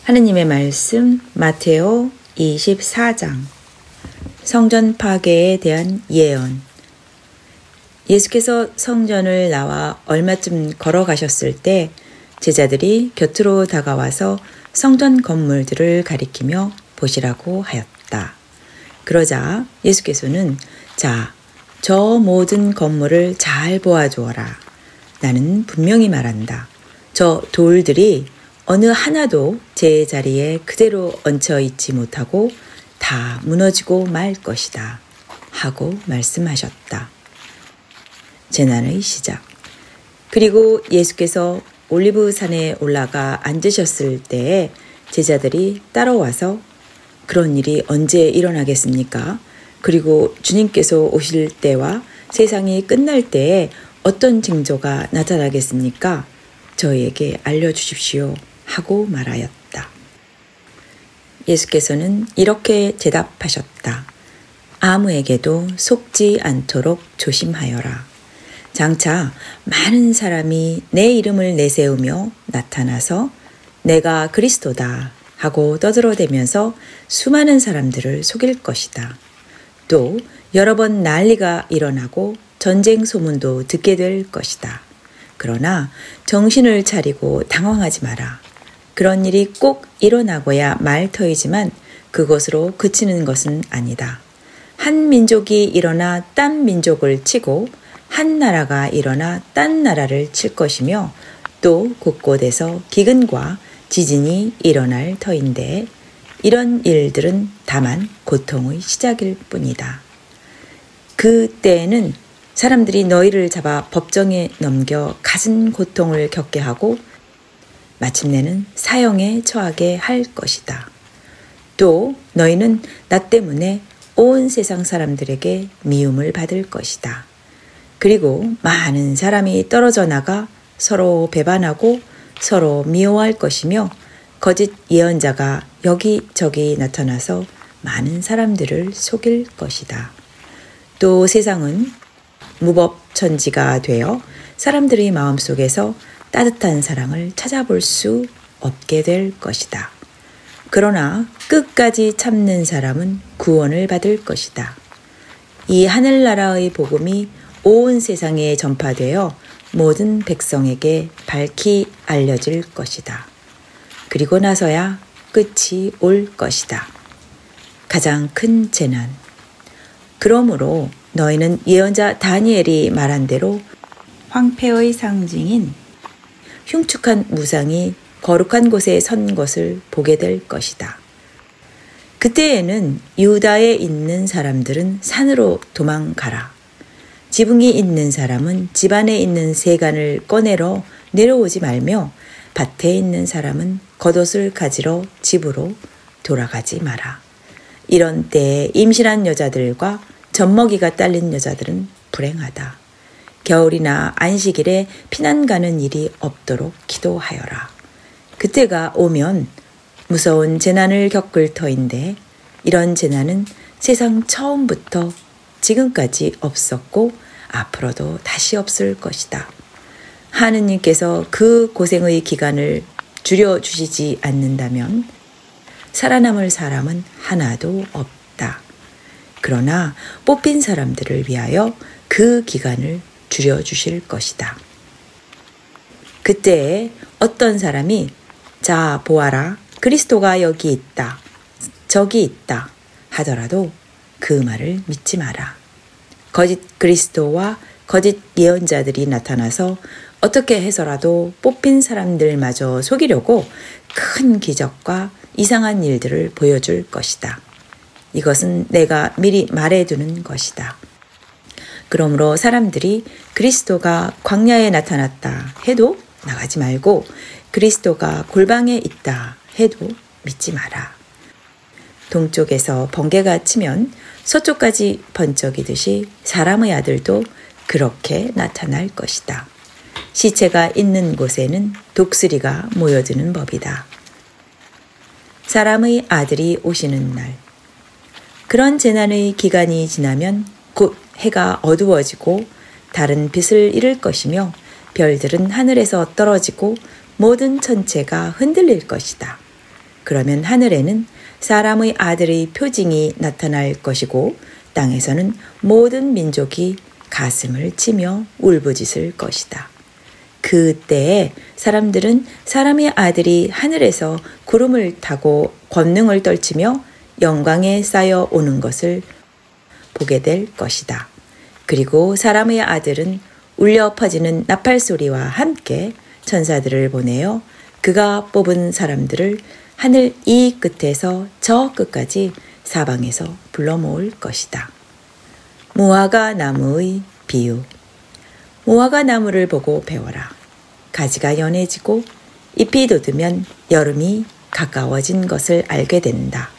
하느님의 말씀 마테오 24장 성전 파괴에 대한 예언. 예수께서 성전을 나와 얼마쯤 걸어가셨을 때 제자들이 곁으로 다가와서 성전 건물들을 가리키며 보시라고 하였다. 그러자 예수께서는 자, 저 모든 건물을 잘 보아주어라. 나는 분명히 말한다. 저 돌들이 어느 하나도 제 자리에 그대로 얹혀 있지 못하고 다 무너지고 말 것이다. 하고 말씀하셨다. 재난의 시작. 그리고 예수께서 올리브산에 올라가 앉으셨을 때에 제자들이 따라와서 그런 일이 언제 일어나겠습니까? 그리고 주님께서 오실 때와 세상이 끝날 때에 어떤 징조가 나타나겠습니까? 저희에게 알려주십시오. 하고 말하였다. 예수께서는 이렇게 대답하셨다. 아무에게도 속지 않도록 조심하여라. 장차 많은 사람이 내 이름을 내세우며 나타나서 내가 그리스도다 하고 떠들어대면서 수많은 사람들을 속일 것이다. 또 여러 번 난리가 일어나고 전쟁 소문도 듣게 될 것이다. 그러나 정신을 차리고 당황하지 마라. 그런 일이 꼭 일어나고야 말 터이지만 그것으로 그치는 것은 아니다. 한 민족이 일어나 딴 민족을 치고 한 나라가 일어나 딴 나라를 칠 것이며 또 곳곳에서 기근과 지진이 일어날 터인데 이런 일들은 다만 고통의 시작일 뿐이다. 그때에는 사람들이 너희를 잡아 법정에 넘겨 갖은 고통을 겪게 하고 마침내는 사형에 처하게 할 것이다. 또 너희는 나 때문에 온 세상 사람들에게 미움을 받을 것이다. 그리고 많은 사람이 떨어져 나가 서로 배반하고 서로 미워할 것이며 거짓 예언자가 여기저기 나타나서 많은 사람들을 속일 것이다. 또 세상은 무법천지가 되어 사람들의 마음속에서 따뜻한 사랑을 찾아볼 수 없게 될 것이다. 그러나 끝까지 참는 사람은 구원을 받을 것이다. 이 하늘나라의 복음이 온 세상에 전파되어 모든 백성에게 밝히 알려질 것이다. 그리고 나서야 끝이 올 것이다. 가장 큰 재난. 그러므로 너희는 예언자 다니엘이 말한 대로 황폐의 상징인 흉측한 무상이 거룩한 곳에 선 것을 보게 될 것이다. 그때에는 유다에 있는 사람들은 산으로 도망가라. 지붕이 있는 사람은 집 안에 있는 세간을 꺼내러 내려오지 말며 밭에 있는 사람은 겉옷을 가지러 집으로 돌아가지 마라. 이런 때에 임신한 여자들과 젖먹이가 딸린 여자들은 불행하다. 겨울이나 안식일에 피난 가는 일이 없도록 기도하여라. 그때가 오면 무서운 재난을 겪을 터인데 이런 재난은 세상 처음부터 지금까지 없었고 앞으로도 다시 없을 것이다. 하느님께서 그 고생의 기간을 줄여주시지 않는다면 살아남을 사람은 하나도 없다. 그러나 뽑힌 사람들을 위하여 그 기간을 줄여주실 것이다. 그때에 어떤 사람이 자 보아라 그리스도가 여기 있다 저기 있다 하더라도 그 말을 믿지 마라. 거짓 그리스도와 거짓 예언자들이 나타나서 어떻게 해서라도 뽑힌 사람들마저 속이려고 큰 기적과 이상한 일들을 보여줄 것이다. 이것은 내가 미리 말해두는 것이다. 그러므로 사람들이 그리스도가 광야에 나타났다 해도 나가지 말고 그리스도가 골방에 있다 해도 믿지 마라. 동쪽에서 번개가 치면 서쪽까지 번쩍이듯이 사람의 아들도 그렇게 나타날 것이다. 시체가 있는 곳에는 독수리가 모여드는 법이다. 사람의 아들이 오시는 날. 그런 재난의 기간이 지나면 곧 해가 어두워지고 달은 빛을 잃을 것이며 별들은 하늘에서 떨어지고 모든 천체가 흔들릴 것이다. 그러면 하늘에는 사람의 아들의 표징이 나타날 것이고 땅에서는 모든 민족이 가슴을 치며 울부짖을 것이다. 그때에 사람들은 사람의 아들이 하늘에서 구름을 타고 권능을 떨치며 영광에 쌓여 오는 것을 보게 될 것이다. 그리고 사람의 아들은 울려 퍼지는 나팔 소리와 함께 천사들을 보내어 그가 뽑은 사람들을 하늘 이 끝에서 저 끝까지 사방에서 불러 모을 것이다. 무화과 나무의 비유. 무화과 나무를 보고 배워라. 가지가 연해지고 잎이 돋으면 여름이 가까워진 것을 알게 된다.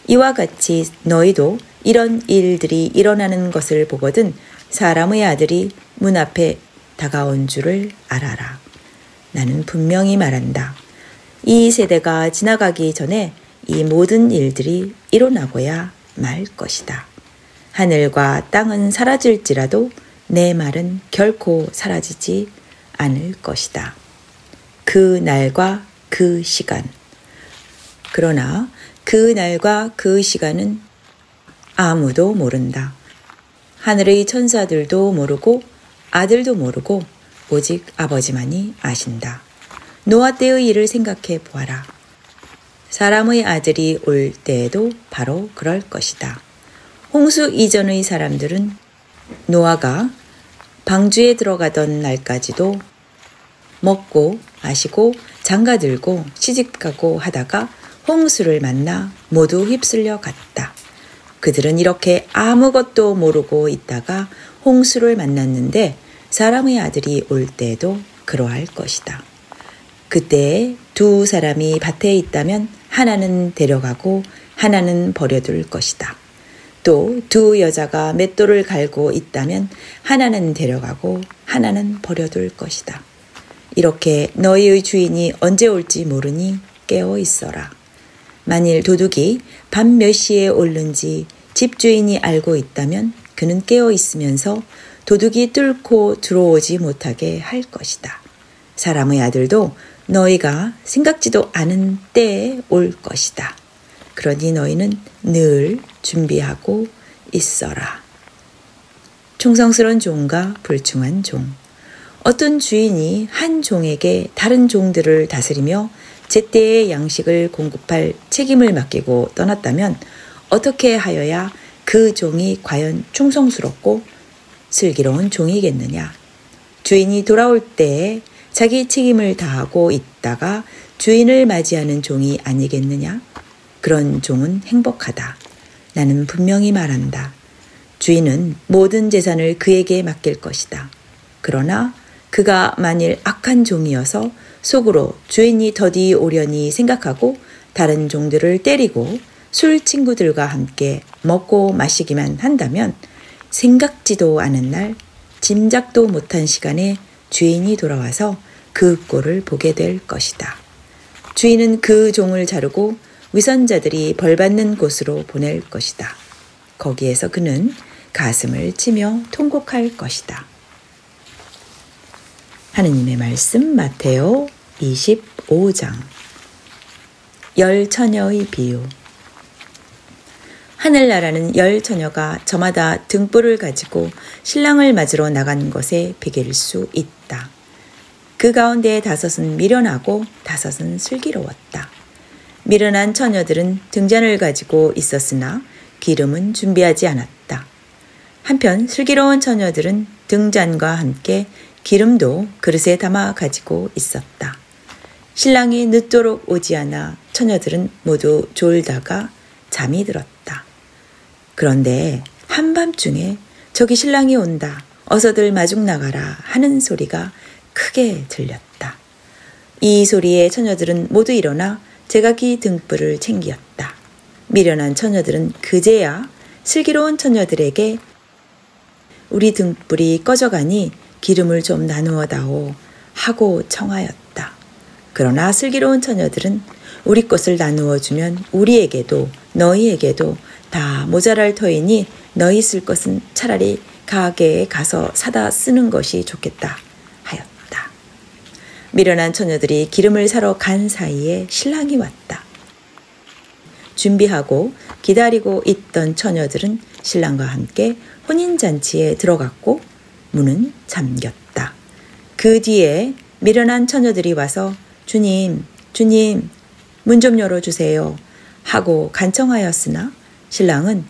이와 같이 너희도 이런 일들이 일어나는 것을 보거든 사람의 아들이 문 앞에 다가온 줄을 알아라. 나는 분명히 말한다. 이 세대가 지나가기 전에 이 모든 일들이 일어나고야 말 것이다. 하늘과 땅은 사라질지라도 내 말은 결코 사라지지 않을 것이다. 그 날과 그 시간. 그러나 그 날과 그 시간은 아무도 모른다. 하늘의 천사들도 모르고 아들도 모르고 오직 아버지만이 아신다. 노아 때의 일을 생각해 보아라. 사람의 아들이 올 때에도 바로 그럴 것이다. 홍수 이전의 사람들은 노아가 방주에 들어가던 날까지도 먹고 마시고 장가들고 시집가고 하다가 홍수를 만나 모두 휩쓸려 갔다. 그들은 이렇게 아무것도 모르고 있다가 홍수를 만났는데 사람의 아들이 올 때에도 그러할 것이다. 그때 두 사람이 밭에 있다면 하나는 데려가고 하나는 버려둘 것이다. 또 두 여자가 맷돌을 갈고 있다면 하나는 데려가고 하나는 버려둘 것이다. 이렇게 너희의 주인이 언제 올지 모르니 깨어 있어라. 만일 도둑이 밤 몇 시에 오는지 집주인이 알고 있다면 그는 깨어 있으면서 도둑이 뚫고 들어오지 못하게 할 것이다. 사람의 아들도 너희가 생각지도 않은 때에 올 것이다. 그러니 너희는 늘 준비하고 있어라. 충성스러운 종과 불충한 종. 어떤 주인이 한 종에게 다른 종들을 다스리며 제때의 양식을 공급할 책임을 맡기고 떠났다면 어떻게 하여야 그 종이 과연 충성스럽고 슬기로운 종이겠느냐. 주인이 돌아올 때에 자기 책임을 다하고 있다가 주인을 맞이하는 종이 아니겠느냐. 그런 종은 행복하다. 나는 분명히 말한다. 주인은 모든 재산을 그에게 맡길 것이다. 그러나 그가 만일 악한 종이어서 속으로 주인이 더디 오려니 생각하고 다른 종들을 때리고 술 친구들과 함께 먹고 마시기만 한다면 생각지도 않은 날 짐작도 못한 시간에 주인이 돌아와서 그 꼴을 보게 될 것이다. 주인은 그 종을 자르고 위선자들이 벌받는 곳으로 보낼 것이다. 거기에서 그는 가슴을 치며 통곡할 것이다. 하느님의 말씀 마테오 25장. 열 처녀의 비유. 하늘나라는 열 처녀가 저마다 등불을 가지고 신랑을 맞으러 나간 것에 비길 수 있다. 그 가운데 5은 미련하고 5은 슬기로웠다. 미련한 처녀들은 등잔을 가지고 있었으나 기름은 준비하지 않았다. 한편 슬기로운 처녀들은 등잔과 함께 기름도 그릇에 담아 가지고 있었다. 신랑이 늦도록 오지 않아 처녀들은 모두 졸다가 잠이 들었다. 그런데 한밤중에 저기 신랑이 온다. 어서들 마중 나가라 하는 소리가 크게 들렸다. 이 소리에 처녀들은 모두 일어나 제각기 등불을 챙겼다. 미련한 처녀들은 그제야 슬기로운 처녀들에게 우리 등불이 꺼져가니 기름을 좀 나누어 다오 하고 청하였다. 그러나 슬기로운 처녀들은 우리 것을 나누어 주면 우리에게도 너희에게도 다 모자랄 터이니 너희 쓸 것은 차라리 가게에 가서 사다 쓰는 것이 좋겠다 하였다. 미련한 처녀들이 기름을 사러 간 사이에 신랑이 왔다. 준비하고 기다리고 있던 처녀들은 신랑과 함께 혼인잔치에 들어갔고 문은 잠겼다. 그 뒤에 미련한 처녀들이 와서 주님, 주님, 문 좀 열어주세요 하고 간청하였으나 신랑은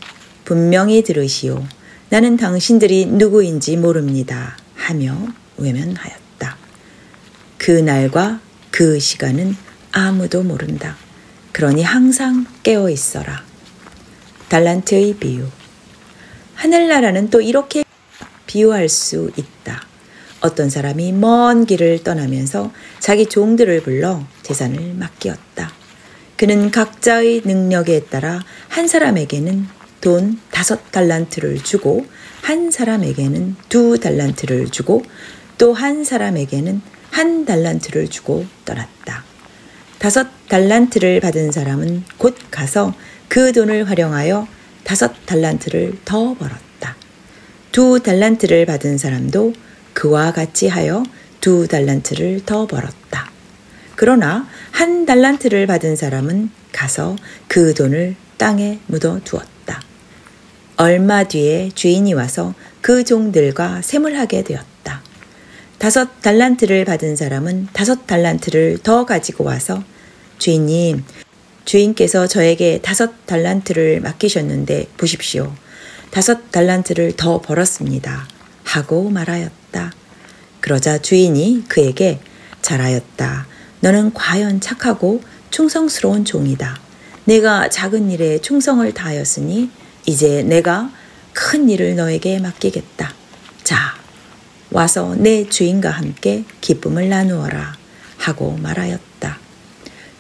분명히 들으시오. 나는 당신들이 누구인지 모릅니다 하며 외면하였다. 그 날과 그 시간은 아무도 모른다. 그러니 항상 깨어 있어라. 달란트의 비유. 하늘나라는 또 이렇게 비유할 수 있다. 어떤 사람이 먼 길을 떠나면서 자기 종들을 불러 재산을 맡기었다. 그는 각자의 능력에 따라 한 사람에게는 돈 5달란트를 주고 한 사람에게는 2달란트를 주고 또 한 사람에게는 1달란트를 주고 떠났다. 5달란트를 받은 사람은 곧 가서 그 돈을 활용하여 5달란트를 더 벌었다. 2달란트를 받은 사람도 그와 같이 하여 2달란트를 더 벌었다. 그러나 1달란트를 받은 사람은 가서 그 돈을 땅에 묻어 두었다. 얼마 뒤에 주인이 와서 그 종들과 셈을하게 되었다. 5달란트를 받은 사람은 5달란트를 더 가지고 와서 주인님, 주인께서 저에게 5달란트를 맡기셨는데 보십시오. 5달란트를 더 벌었습니다 하고 말하였다. 그러자 주인이 그에게 잘하였다. 너는 과연 착하고 충성스러운 종이다. 내가 작은 일에 충성을 다하였으니 이제 내가 큰 일을 너에게 맡기겠다. 자, 와서 내 주인과 함께 기쁨을 나누어라 하고 말하였다.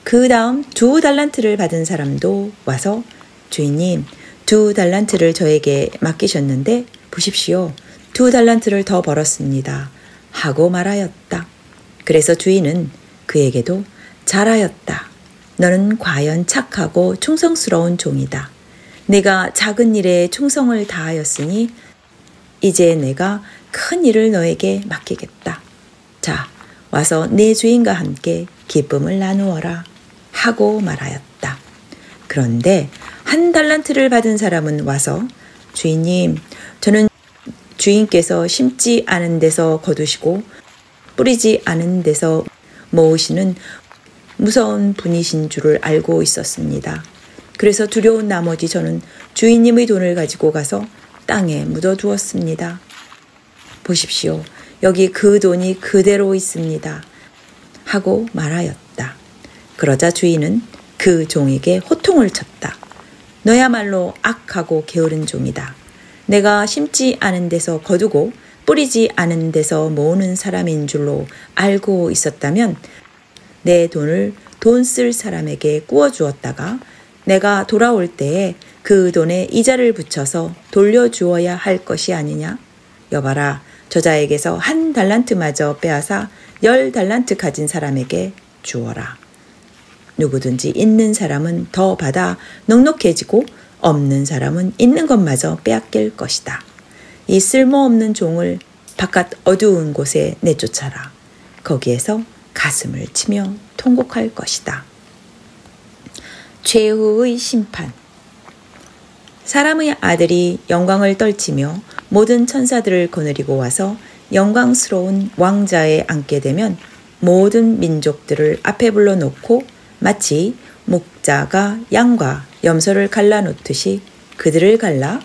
그 다음 2달란트를 받은 사람도 와서 주인님, 2달란트를 저에게 맡기셨는데 보십시오. 2달란트를 더 벌었습니다 하고 말하였다. 그래서 주인은 그에게도 잘하였다. 너는 과연 착하고 충성스러운 종이다. 내가 작은 일에 충성을 다하였으니 이제 내가 큰 일을 너에게 맡기겠다. 자, 와서 내 주인과 함께 기쁨을 나누어라 하고 말하였다. 그런데 1달란트를 받은 사람은 와서 주인님, 저는 주인께서 심지 않은 데서 거두시고 뿌리지 않은 데서 모으시는 무서운 분이신 줄을 알고 있었습니다. 그래서 두려운 나머지 저는 주인님의 돈을 가지고 가서 땅에 묻어두었습니다. 보십시오. 여기 그 돈이 그대로 있습니다. 하고 말하였다. 그러자 주인은 그 종에게 호통을 쳤다. 너야말로 악하고 게으른 종이다. 내가 심지 않은 데서 거두고 뿌리지 않은 데서 모으는 사람인 줄로 알고 있었다면 내 돈을 돈 쓸 사람에게 꾸어주었다가 내가 돌아올 때에 그 돈에 이자를 붙여서 돌려주어야 할 것이 아니냐? 여봐라, 저자에게서 1달란트마저 빼앗아 10달란트 가진 사람에게 주어라. 누구든지 있는 사람은 더 받아 넉넉해지고 없는 사람은 있는 것마저 빼앗길 것이다. 이 쓸모없는 종을 바깥 어두운 곳에 내쫓아라. 거기에서 가슴을 치며 통곡할 것이다. 최후의 심판. 사람의 아들이 영광을 떨치며 모든 천사들을 거느리고 와서 영광스러운 왕자에 앉게 되면 모든 민족들을 앞에 불러놓고 마치 목자가 양과 염소를 갈라놓듯이 그들을 갈라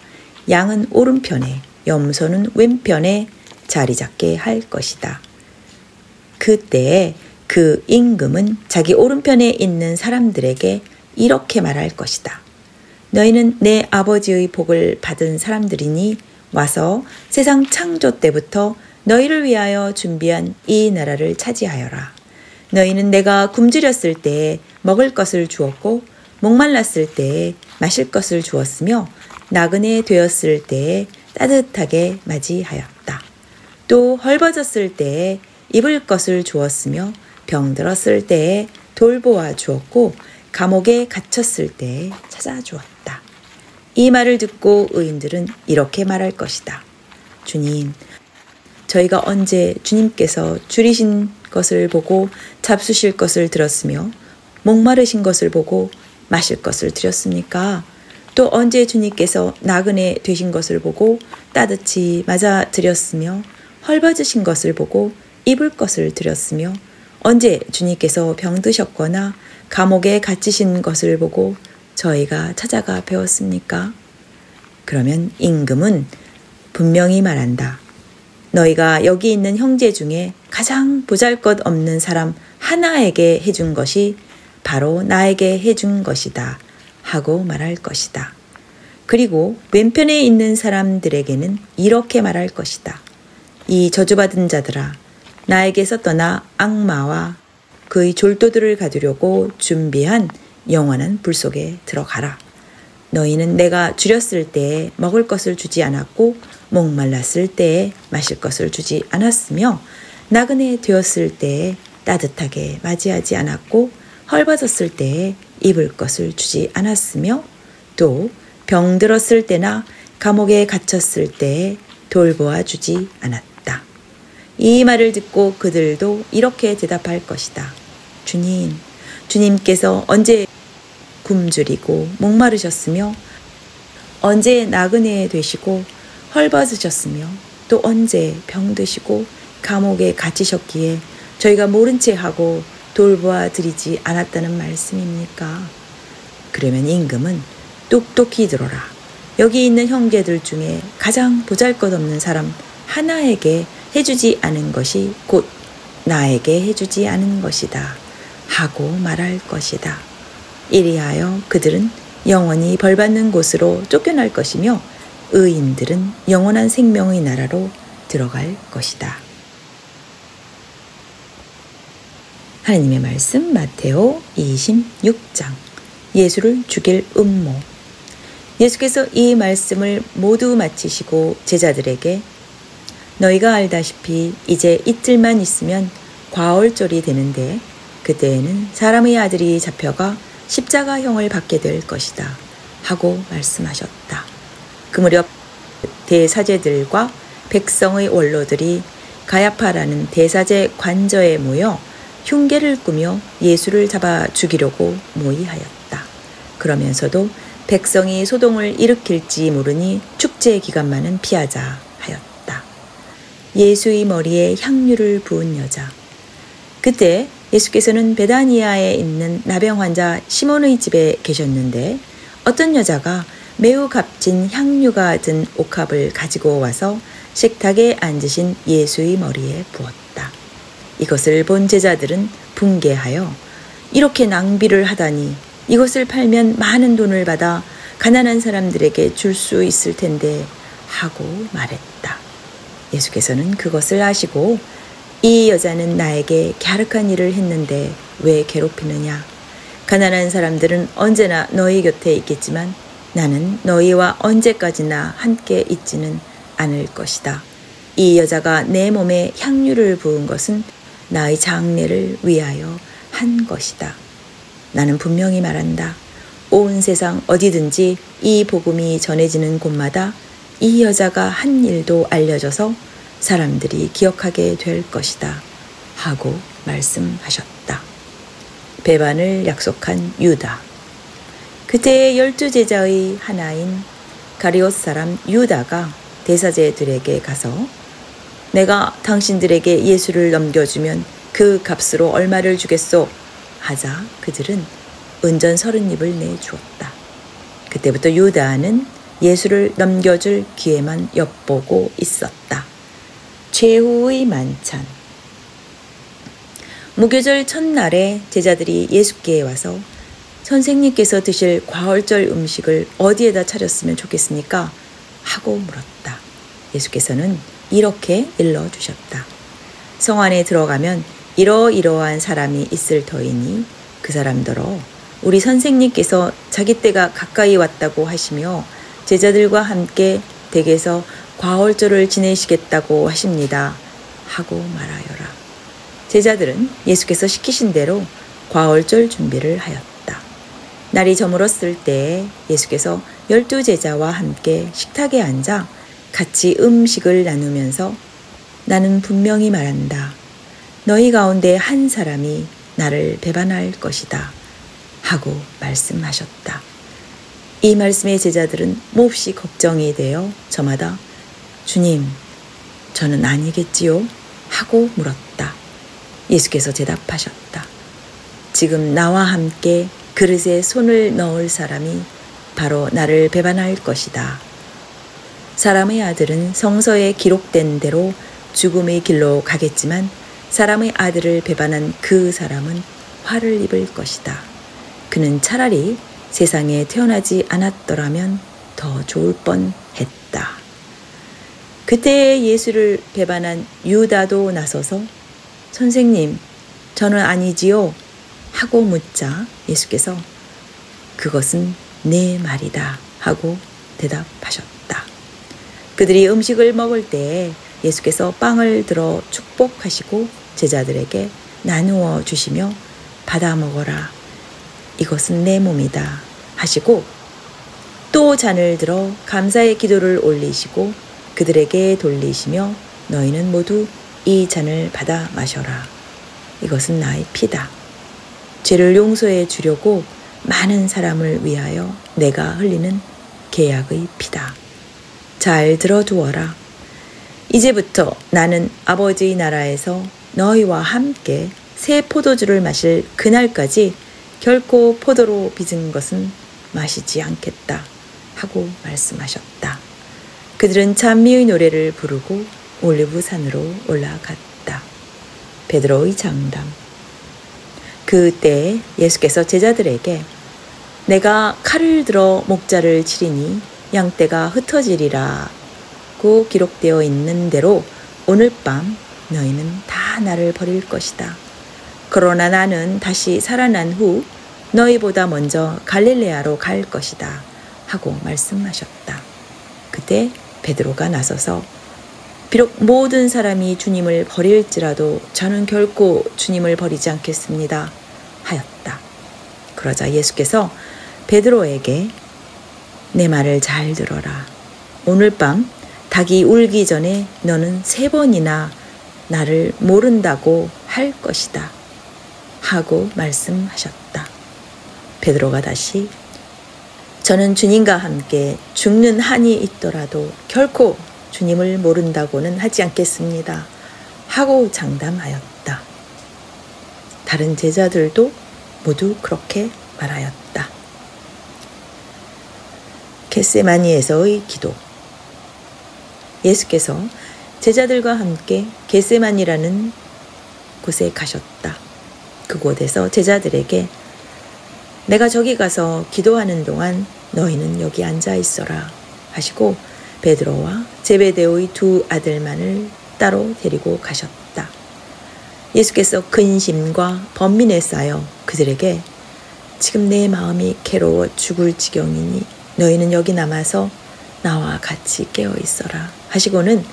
양은 오른편에 염소는 왼편에 자리 잡게 할 것이다. 그때에 그 임금은 자기 오른편에 있는 사람들에게 이렇게 말할 것이다. 너희는 내 아버지의 복을 받은 사람들이니 와서 세상 창조 때부터 너희를 위하여 준비한 이 나라를 차지하여라. 너희는 내가 굶주렸을 때에 먹을 것을 주었고 목말랐을 때에 마실 것을 주었으며 나그네 되었을 때에 따뜻하게 맞이하였다. 또 헐벗었을 때에 입을 것을 주었으며 병들었을 때에 돌보아 주었고 감옥에 갇혔을 때에 찾아주었다. 이 말을 듣고 의인들은 이렇게 말할 것이다. 주님, 저희가 언제 주님께서 줄이신 것을 보고 잡수실 것을 들었으며 목마르신 것을 보고 마실 것을 드렸습니까? 또 언제 주님께서 나그네 되신 것을 보고 따뜻히 맞아 드렸으며 헐벗으신 것을 보고 입을 것을 드렸으며 언제 주님께서 병드셨거나 감옥에 갇히신 것을 보고 저희가 찾아가 배웠습니까? 그러면 임금은 분명히 말한다. 너희가 여기 있는 형제 중에 가장 보잘것없는 사람 하나에게 해준 것이 바로 나에게 해준 것이다 하고 말할 것이다. 그리고 왼편에 있는 사람들에게는 이렇게 말할 것이다. 이 저주받은 자들아, 나에게서 떠나 악마와 그의 졸도들을 가두려고 준비한 영원한 불 속에 들어가라. 너희는 내가 줄였을 때에 먹을 것을 주지 않았고 목말랐을 때에 마실 것을 주지 않았으며 나그네 되었을 때에 따뜻하게 맞이하지 않았고 헐벗었을 때에 입을 것을 주지 않았으며 또 병들었을 때나 감옥에 갇혔을 때에 돌보아 주지 않았다. 이 말을 듣고 그들도 이렇게 대답할 것이다. 주님, 주님께서 언제 굶주리고 목마르셨으며 언제 나그네 되시고 헐벗으셨으며 또 언제 병드시고 감옥에 갇히셨기에 저희가 모른 채 하고 돌보아 드리지 않았다는 말씀입니까? 그러면 임금은 똑똑히 들어라. 여기 있는 형제들 중에 가장 보잘것없는 사람 하나에게 해주지 않은 것이 곧 나에게 해주지 않은 것이다 하고 말할 것이다. 이리하여 그들은 영원히 벌받는 곳으로 쫓겨날 것이며 의인들은 영원한 생명의 나라로 들어갈 것이다. 하나님의 말씀 마테오 26장 예수를 죽일 음모. 예수께서 이 말씀을 모두 마치시고 제자들에게 너희가 알다시피 이제 이틀만 있으면 과월절이 되는데 그때에는 사람의 아들이 잡혀가 십자가형을 받게 될 것이다 하고 말씀하셨다. 그 무렵 대사제들과 백성의 원로들이 가야파라는 대사제 관저에 모여 흉계를 꾸며 예수를 잡아 죽이려고 모의하였다. 그러면서도 백성이 소동을 일으킬지 모르니 축제 기간만은 피하자 하였다. 예수의 머리에 향유를 부은 여자. 그때 예수께서는 베다니아에 있는 나병 환자 시몬의 집에 계셨는데 어떤 여자가 매우 값진 향유가 든 옥합을 가지고 와서 식탁에 앉으신 예수의 머리에 부었다. 이것을 본 제자들은 분개하여 이렇게 낭비를 하다니 이것을 팔면 많은 돈을 받아 가난한 사람들에게 줄 수 있을 텐데 하고 말했다. 예수께서는 그것을 아시고 이 여자는 나에게 갸륵한 일을 했는데 왜 괴롭히느냐? 가난한 사람들은 언제나 너희 곁에 있겠지만 나는 너희와 언제까지나 함께 있지는 않을 것이다. 이 여자가 내 몸에 향유를 부은 것은 나의 장례를 위하여 한 것이다. 나는 분명히 말한다. 온 세상 어디든지 이 복음이 전해지는 곳마다 이 여자가 한 일도 알려져서 사람들이 기억하게 될 것이다 하고 말씀하셨다. 배반을 약속한 유다. 그때의 12제자의 하나인 가리옷 사람 유다가 대사제들에게 가서 내가 당신들에게 예수를 넘겨주면 그 값으로 얼마를 주겠소? 하자 그들은 은전 30입을 내주었다. 그때부터 유다는 예수를 넘겨줄 기회만 엿보고 있었다. 최후의 만찬. 무교절 첫날에 제자들이 예수께 와서 선생님께서 드실 과월절 음식을 어디에다 차렸으면 좋겠습니까? 하고 물었다. 예수께서는 이렇게 일러주셨다. 성 안에 들어가면 이러이러한 사람이 있을 터이니 그 사람더러 우리 선생님께서 자기 때가 가까이 왔다고 하시며 제자들과 함께 댁에서 과월절을 지내시겠다고 하십니다. 하고 말하여라. 제자들은 예수께서 시키신 대로 과월절 준비를 하였다. 날이 저물었을 때에 예수께서 12제자와 함께 식탁에 앉아 같이 음식을 나누면서 나는 분명히 말한다. 너희 가운데 한 사람이 나를 배반할 것이다. 하고 말씀하셨다. 이 말씀에 제자들은 몹시 걱정이 되어 저마다 주님, 저는 아니겠지요? 하고 물었다. 예수께서 대답하셨다. 지금 나와 함께 그릇에 손을 넣을 사람이 바로 나를 배반할 것이다. 사람의 아들은 성서에 기록된 대로 죽음의 길로 가겠지만 사람의 아들을 배반한 그 사람은 화를 입을 것이다. 그는 차라리 세상에 태어나지 않았더라면 더 좋을 뻔했다. 그때 예수를 배반한 유다도 나서서 선생님, 저는 아니지요? 하고 묻자 예수께서 그것은 내 말이다 하고 대답하셨다. 그들이 음식을 먹을 때에 예수께서 빵을 들어 축복하시고 제자들에게 나누어 주시며 받아 먹어라. 이것은 내 몸이다 하시고 또 잔을 들어 감사의 기도를 올리시고 그들에게 돌리시며 너희는 모두 이 잔을 받아 마셔라. 이것은 나의 피다. 죄를 용서해 주려고 많은 사람을 위하여 내가 흘리는 계약의 피다. 잘 들어두어라. 이제부터 나는 아버지의 나라에서 너희와 함께 새 포도주를 마실 그날까지 결코 포도로 빚은 것은 마시지 않겠다 하고 말씀하셨다. 그들은 찬미의 노래를 부르고 올리브산으로 올라갔다. 베드로의 장담. 그때 예수께서 제자들에게 내가 칼을 들어 목자를 치리니 양떼가 흩어지리라고 기록되어 있는 대로 오늘 밤 너희는 다 나를 버릴 것이다. 그러나 나는 다시 살아난 후 너희보다 먼저 갈릴레아로 갈 것이다 하고 말씀하셨다. 그때 베드로가 나서서 비록 모든 사람이 주님을 버릴지라도 저는 결코 주님을 버리지 않겠습니다 하였다. 그러자 예수께서 베드로에게 내 말을 잘 들어라. 오늘 밤 닭이 울기 전에 너는 3번이나 나를 모른다고 할 것이다 하고 말씀하셨다. 베드로가 다시 저는 주님과 함께 죽는 한이 있더라도 결코 주님을 모른다고는 하지 않겠습니다 하고 장담하였다. 다른 제자들도 모두 그렇게 말하였다. 겟세마니에서의 기도. 예수께서 제자들과 함께 겟세마니라는 곳에 가셨다. 그곳에서 제자들에게 내가 저기 가서 기도하는 동안 너희는 여기 앉아 있어라 하시고 베드로와 제베데오의 2 아들만을 따로 데리고 가셨다. 예수께서 근심과 번민에 쌓여 그들에게 지금 내 마음이 괴로워 죽을 지경이니 너희는 여기 남아서 나와 같이 깨어 있어라 하시고는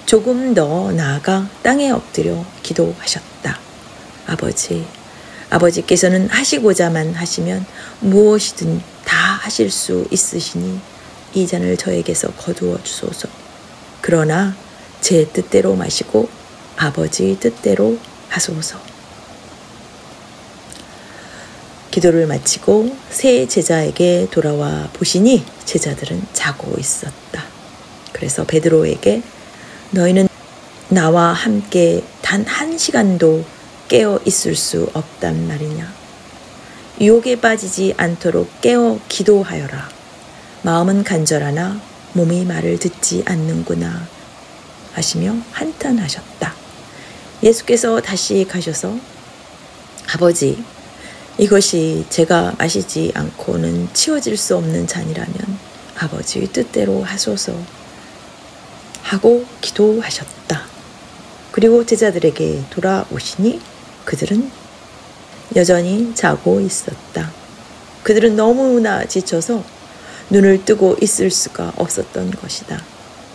조금 더 나아가 땅에 엎드려 기도하셨다. 아버지께서는 하시고자만 하시면 무엇이든 다 하실 수 있으시니 이 잔을 저에게서 거두어 주소서. 그러나 제 뜻대로 마시고 아버지의 뜻대로 하소서. 기도를 마치고 세 제자에게 돌아와 보시니 제자들은 자고 있었다. 그래서 베드로에게 너희는 나와 함께 단 1시간도 깨어 있을 수 없단 말이냐. 유혹에 빠지지 않도록 깨어 기도하여라. 마음은 간절하나 몸이 말을 듣지 않는구나 하시며 한탄하셨다. 예수께서 다시 가셔서 아버지, 이것이 제가 마시지 않고는 치워질 수 없는 잔이라면 아버지의 뜻대로 하소서 하고 기도하셨다. 그리고 제자들에게 돌아오시니 그들은 여전히 자고 있었다. 그들은 너무나 지쳐서 눈을 뜨고 있을 수가 없었던 것이다.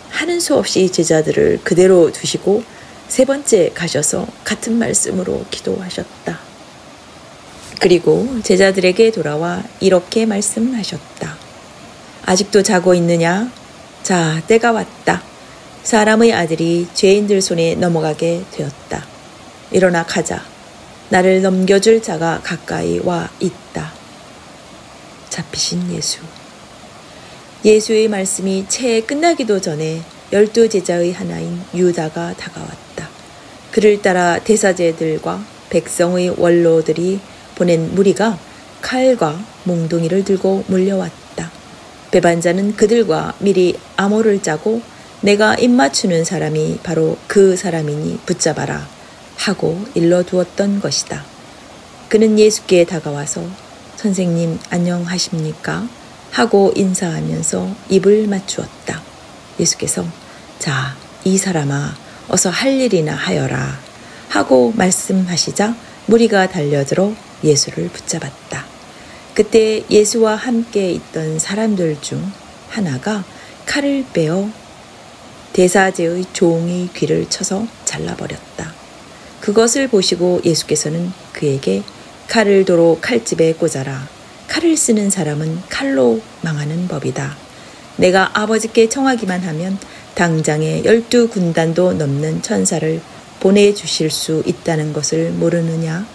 하는 수 없이 제자들을 그대로 두시고 3번째 가셔서 같은 말씀으로 기도하셨다. 그리고 제자들에게 돌아와 이렇게 말씀하셨다. 아직도 자고 있느냐? 자, 때가 왔다. 사람의 아들이 죄인들 손에 넘어가게 되었다. 일어나 가자. 나를 넘겨줄 자가 가까이 와 있다. 잡히신 예수. 예수의 말씀이 채 끝나기도 전에 12제자의 하나인 유다가 다가왔다. 그를 따라 대사제들과 백성의 원로들이 보낸 무리가 칼과 몽둥이를 들고 몰려왔다. 배반자는 그들과 미리 암호를 짜고 내가 입맞추는 사람이 바로 그 사람이니 붙잡아라 하고 일러두었던 것이다. 그는 예수께 다가와서 선생님 안녕하십니까? 하고 인사하면서 입을 맞추었다. 예수께서 자, 이 사람아 어서 할 일이나 하여라 하고 말씀하시자 무리가 달려들어 예수를 붙잡았다. 그때 예수와 함께 있던 사람들 중 하나가 칼을 빼어 대사제의 종의 귀를 쳐서 잘라버렸다. 그것을 보시고 예수께서는 그에게 칼을 도로 칼집에 꽂아라. 칼을 쓰는 사람은 칼로 망하는 법이다. 내가 아버지께 청하기만 하면 당장에 12군단도 넘는 천사를 보내주실 수 있다는 것을 모르느냐?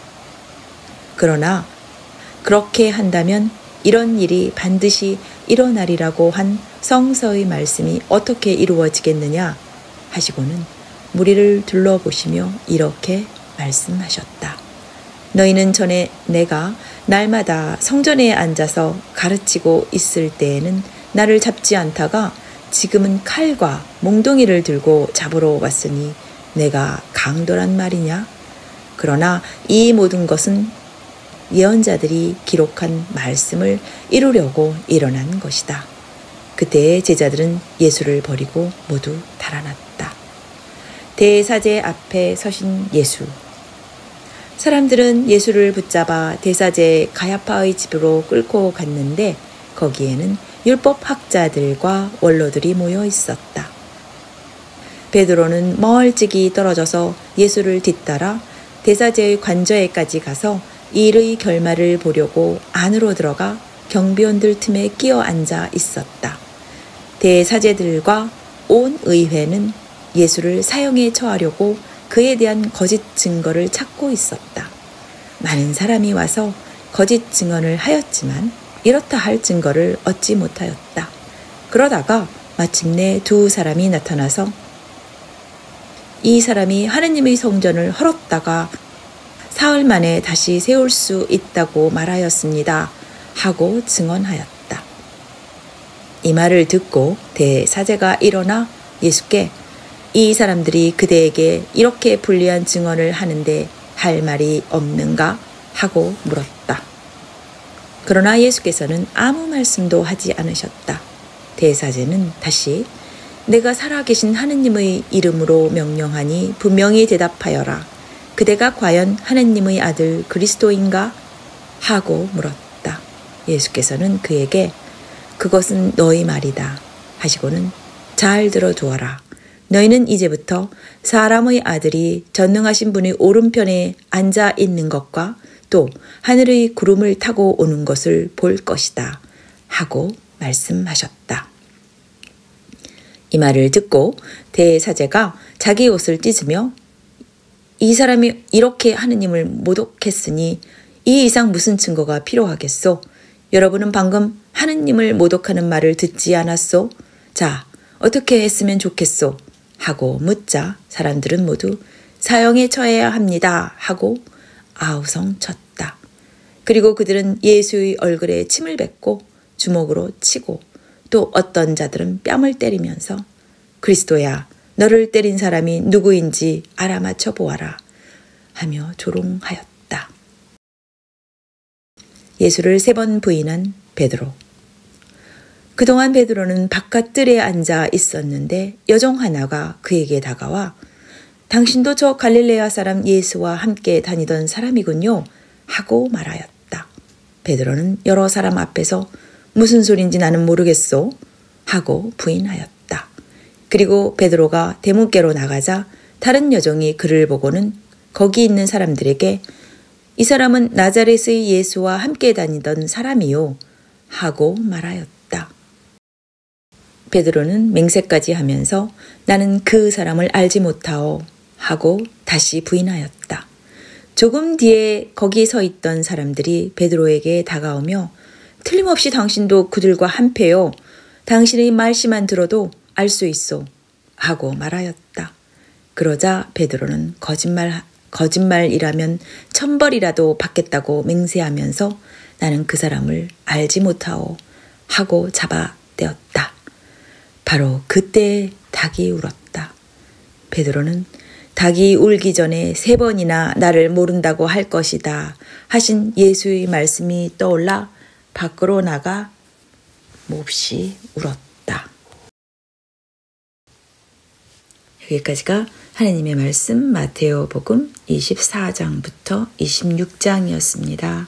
그러나 그렇게 한다면 이런 일이 반드시 일어나리라고 한 성서의 말씀이 어떻게 이루어지겠느냐 하시고는 무리를 둘러보시며 이렇게 말씀하셨다. 너희는 전에 내가 날마다 성전에 앉아서 가르치고 있을 때에는 나를 잡지 않다가 지금은 칼과 몽둥이를 들고 잡으러 왔으니 내가 강도란 말이냐? 그러나 이 모든 것은 예언자들이 기록한 말씀을 이루려고 일어난 것이다. 그때의 제자들은 예수를 버리고 모두 달아났다. 대사제 앞에 서신 예수. 사람들은 예수를 붙잡아 대사제 가야파의 집으로 끌고 갔는데 거기에는 율법학자들과 원로들이 모여 있었다. 베드로는 멀찍이 떨어져서 예수를 뒤따라 대사제의 관저에까지 가서 일의 결말을 보려고 안으로 들어가 경비원들 틈에 끼어 앉아 있었다. 대사제들과 온 의회는 예수를 사형에 처하려고 그에 대한 거짓 증거를 찾고 있었다. 많은 사람이 와서 거짓 증언을 하였지만 이렇다 할 증거를 얻지 못하였다. 그러다가 마침내 두 사람이 나타나서 이 사람이 하느님의 성전을 헐었다가 사흘 만에 다시 세울 수 있다고 말하였습니다. 하고 증언하였다. 이 말을 듣고 대사제가 일어나 예수께 이 사람들이 그대에게 이렇게 불리한 증언을 하는데 할 말이 없는가? 하고 물었다. 그러나 예수께서는 아무 말씀도 하지 않으셨다. 대사제는 다시 내가 살아계신 하느님의 이름으로 명령하니 분명히 대답하여라. 그대가 과연 하느님의 아들 그리스도인가? 하고 물었다. 예수께서는 그에게 그것은 너희 말이다 하시고는 잘 들어두어라. 너희는 이제부터 사람의 아들이 전능하신 분의 오른편에 앉아 있는 것과 또 하늘의 구름을 타고 오는 것을 볼 것이다 하고 말씀하셨다. 이 말을 듣고 대사제가 자기 옷을 찢으며 이 사람이 이렇게 하느님을 모독했으니 이 이상 무슨 증거가 필요하겠소? 여러분은 방금 하느님을 모독하는 말을 듣지 않았소? 자, 어떻게 했으면 좋겠소? 하고 묻자 사람들은 모두 사형에 처해야 합니다 하고 아우성 쳤다. 그리고 그들은 예수의 얼굴에 침을 뱉고 주먹으로 치고 또 어떤 자들은 뺨을 때리면서 그리스도야 너를 때린 사람이 누구인지 알아맞혀 보아라 하며 조롱하였다. 예수를 3번 부인한 베드로. 그동안 베드로는 바깥 뜰에 앉아 있었는데 여종 하나가 그에게 다가와 당신도 저 갈릴레아 사람 예수와 함께 다니던 사람이군요 하고 말하였다. 베드로는 여러 사람 앞에서 무슨 소린지 나는 모르겠소 하고 부인하였다. 그리고 베드로가 대문께로 나가자 다른 여종이 그를 보고는 거기 있는 사람들에게 이 사람은 나자렛의 예수와 함께 다니던 사람이요 하고 말하였다. 베드로는 맹세까지 하면서 나는 그 사람을 알지 못하오 하고 다시 부인하였다. 조금 뒤에 거기 서 있던 사람들이 베드로에게 다가오며 틀림없이 당신도 그들과 한패요. 당신의 말씨만 들어도 알 수 있어. 하고 말하였다. 그러자 베드로는 거짓말이라면 천벌이라도 받겠다고 맹세하면서 나는 그 사람을 알지 못하오 하고 잡아떼었다. 바로 그때 닭이 울었다. 베드로는 닭이 울기 전에 3번이나 나를 모른다고 할 것이다 하신 예수의 말씀이 떠올라 밖으로 나가 몹시 울었다. 여기까지가 하나님의 말씀 마테오 복음 24장부터 26장이었습니다.